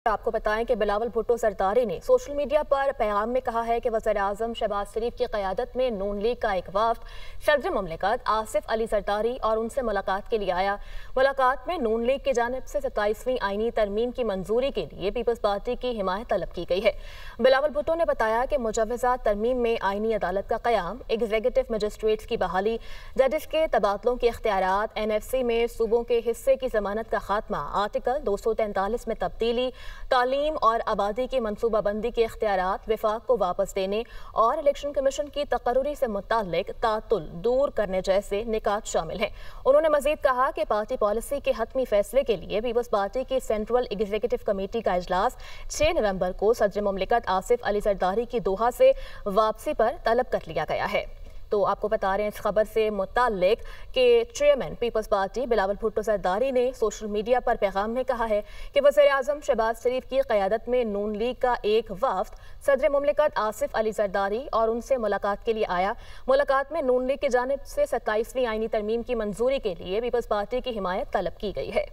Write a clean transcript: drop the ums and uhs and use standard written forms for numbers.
आपको बताएं कि बिलावल भुट्टो सरदारी ने सोशल मीडिया पर पैगाम में कहा है कि वज़ीर-ए-आज़म शहबाज शरीफ की क़यादत में नून लीग का एक वफ़द सदर मुमलिकत आसिफ अली सरदारी और उनसे मुलाकात के लिए आया। मुलाकात में नून लीग की जानिब से 27वीं आईनी तरमीम की मंजूरी के लिए पीपल्स पार्टी की हिमायत तलब की गई है। बिलावल भुट्टो ने बताया कि मुजव्वज़ा तरमीम में आईनी अदालत का क़याम, एग्जीक्यूटिव मजिस्ट्रेट्स की बहाली, जजेस के तबादलों के इख्तियारात, NFC में सूबों के हिस्से की ज़मानत का खात्मा, आर्टिकल 243 में तब्दीली, तालीम और आबादी की मनसूबाबंदी के इख्तियारात विफाक को वापस देने और इलेक्शन कमीशन की तकर्री से मुताल्लिक तातुल दूर करने जैसे निकात शामिल हैं। उन्होंने मजीद कहा कि पार्टी पॉलिसी के हतमी फैसले के लिए पीपल्स पार्टी की सेंट्रल एग्जीक्यूटिव कमेटी का इजलास 6 नवंबर को सदर मुमलिकत आसिफ अली सरदारी की दोहा से वापसी पर तलब कर लिया गया है। तो आपको बता रहे हैं इस खबर से मुताल्लिक कि chairman people's party Bilawal Bhutto Zardari ने सोशल मीडिया पर पैगाम में कहा है कि वज़ीर-ए-आज़म शहबाज शरीफ की क़यादत में नून लीग का एक वफ़द सदर मुमलिकत आसिफ अली सरदारी और उनसे मुलाकात के लिए आया। मुलाकात में नून लीग की जानिब से 27वीं आईनी तरमीम की मंजूरी के लिए पीपल्स पार्टी की हिमायत तलब की गई है।